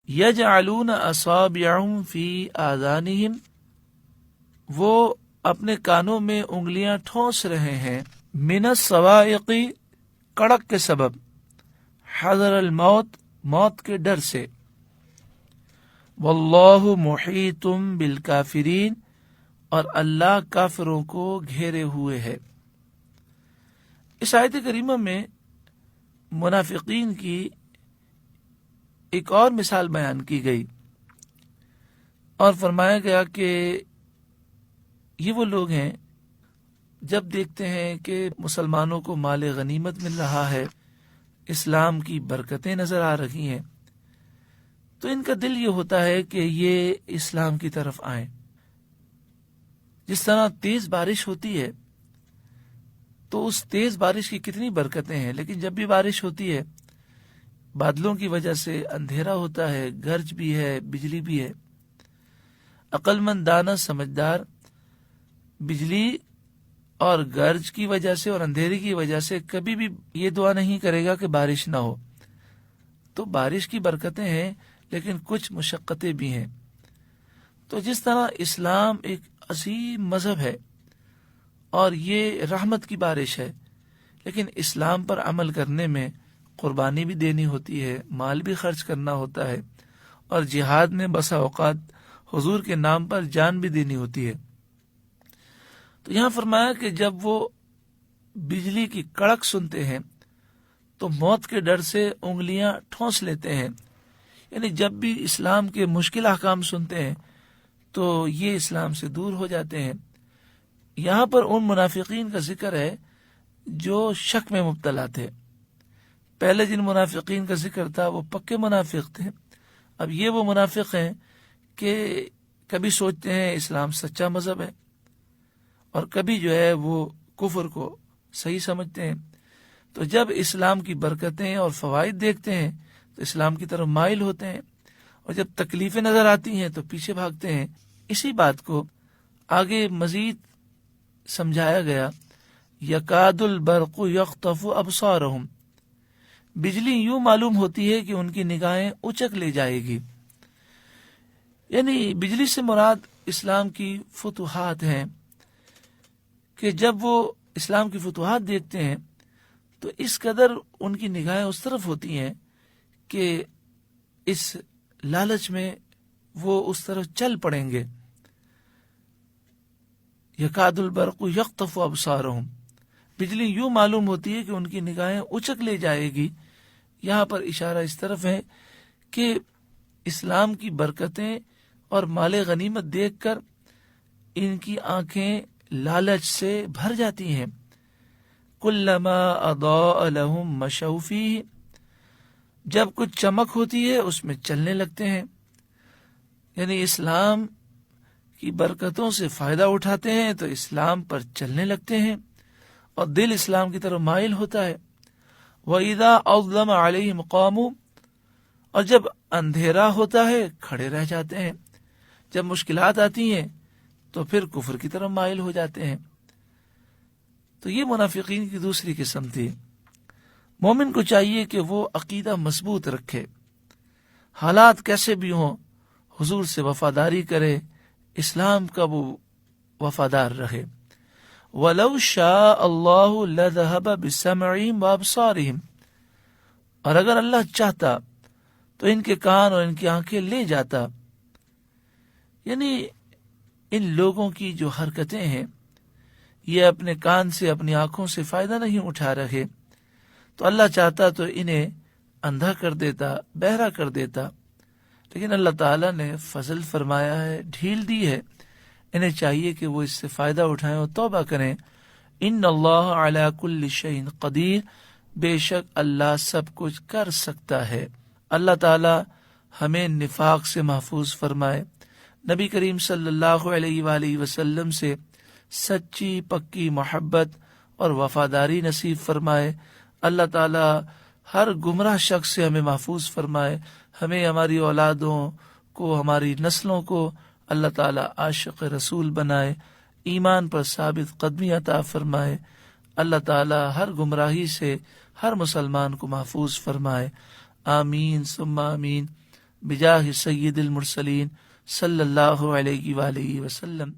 یجعلون اصابعهم فی آذانہم، وہ اپنے کانوں میں انگلیاں ٹھونس رہے ہیں، من الصواعق، کڑک کے سبب، حذر الموت، موت کے ڈر سے، واللہ محیط بالکافرین، اور اللہ کافروں کو گھیرے ہوئے ہے۔ اس آیت کریمہ میں منافقین کی ایک اور مثال بیان کی گئی اور فرمایا گیا کہ یہ وہ لوگ ہیں جب دیکھتے ہیں کہ مسلمانوں کو مال غنیمت مل رہا ہے، اسلام کی برکتیں نظر آ رہی ہیں، تو ان کا دل یہ ہوتا ہے کہ یہ اسلام کی طرف آئیں۔ جس طرح تیز بارش ہوتی ہے تو اس تیز بارش کی کتنی برکتیں ہیں، لیکن جب بھی بارش ہوتی ہے بادلوں کی وجہ سے اندھیرا ہوتا ہے، گرج بھی ہے، بجلی بھی ہے۔ عقل مند، دانا، سمجھدار بجلی اور گرج کی وجہ سے اور اندھیرے کی وجہ سے کبھی بھی یہ دعا نہیں کرے گا کہ بارش نہ ہو۔ تو بارش کی برکتیں ہیں لیکن کچھ مشقتیں بھی ہیں۔ تو جس طرح اسلام ایک عظیم مذہب ہے اور یہ رحمت کی بارش ہے، لیکن اسلام پر عمل کرنے میں قربانی بھی دینی ہوتی ہے، مال بھی خرچ کرنا ہوتا ہے، اور جہاد میں بسا اوقات حضور کے نام پر جان بھی دینی ہوتی ہے۔ تو یہاں فرمایا کہ جب وہ بجلی کی کڑک سنتے ہیں تو موت کے ڈر سے انگلیاں ٹھونس لیتے ہیں، یعنی جب بھی اسلام کے مشکل احکام سنتے ہیں تو یہ اسلام سے دور ہو جاتے ہیں۔ یہاں پر ان منافقین کا ذکر ہے جو شک میں مبتلا تھے۔ پہلے جن منافقین کا ذکر تھا وہ پکے منافق تھے، اب یہ وہ منافق ہیں کہ کبھی سوچتے ہیں اسلام سچا مذہب ہے اور کبھی جو ہے وہ کفر کو صحیح سمجھتے ہیں۔ تو جب اسلام کی برکتیں اور فوائد دیکھتے ہیں تو اسلام کی طرف مائل ہوتے ہیں، اور جب تکلیفیں نظر آتی ہیں تو پیچھے بھاگتے ہیں۔ اسی بات کو آگے مزید سمجھایا گیا، یکاد البرق یخطف ابصارہم، بجلی یوں معلوم ہوتی ہے کہ ان کی نگاہیں اچک لے جائے گی۔ یعنی بجلی سے مراد اسلام کی فتوحات ہیں کہ جب وہ اسلام کی فتوحات دیکھتے ہیں تو اس قدر ان کی نگاہیں اس طرف ہوتی ہیں کہ اس لالچ میں وہ اس طرف چل پڑیں گے۔ یکاد البرق یخطف ابصارہم، بجلی یوں معلوم ہوتی ہے کہ ان کی نگاہیں اچک لے جائے گی۔ یہاں پر اشارہ اس طرف ہے کہ اسلام کی برکتیں اور مال غنیمت دیکھ کر ان کی آنکھیں لالچ سے بھر جاتی ہیں۔ کلما اضاء لهم مشوا فیہ، جب کچھ چمک ہوتی ہے اس میں چلنے لگتے ہیں، یعنی اسلام کی برکتوں سے فائدہ اٹھاتے ہیں تو اسلام پر چلنے لگتے ہیں اور دل اسلام کی طرف مائل ہوتا ہے۔ وَإِذَا أَظْلَمَ عَلَيْهِمْ قَامُوا، اور جب اندھیرا ہوتا ہے کھڑے رہ جاتے ہیں، جب مشکلات آتی ہیں تو پھر کفر کی طرف مائل ہو جاتے ہیں۔ تو یہ منافقین کی دوسری قسم تھی۔ مومن کو چاہیے کہ وہ عقیدہ مضبوط رکھے، حالات کیسے بھی ہوں حضور سے وفاداری کرے، اسلام کا وہ وفادار رہے۔ وَلَوْ شَاءَ اللَّهُ لَذَهَبَ بِسَمْعِهِمْ وَأَبْصَارِهِمْ، اور اگر اللہ چاہتا تو ان کے کان اور ان کی آنکھیں لے جاتا۔ یعنی ان لوگوں کی جو حرکتیں ہیں یہ اپنے کان سے اپنی آنکھوں سے فائدہ نہیں اٹھا رہے، تو اللہ چاہتا تو انہیں اندھا کر دیتا، بہرا کر دیتا، لیکن اللہ تعالیٰ نے فضل فرمایا ہے، ڈھیل دی ہے، انہیں چاہیے کہ وہ اس سے فائدہ اٹھائیں اور توبہ کریں۔ ان اللہ علی کل شیء قدیر، بے شک اللہ سب کچھ کر سکتا ہے۔ اللہ تعالیٰ ہمیں نفاق سے محفوظ فرمائے، نبی کریم صلی اللہ علیہ وآلہ وسلم سے سچی پکی محبت اور وفاداری نصیب فرمائے۔ اللہ تعالیٰ ہر گمراہ شخص سے ہمیں محفوظ فرمائے، ہمیں، ہماری اولادوں کو، ہماری نسلوں کو اللہ تعالیٰ عاشق رسول بنائے، ایمان پر ثابت قدمی عطا فرمائے۔ اللہ تعالیٰ ہر گمراہی سے ہر مسلمان کو محفوظ فرمائے، آمین ثم آمین۔ بجاہ سید المرسلین صلی اللہ علیہ وآلہ وسلم.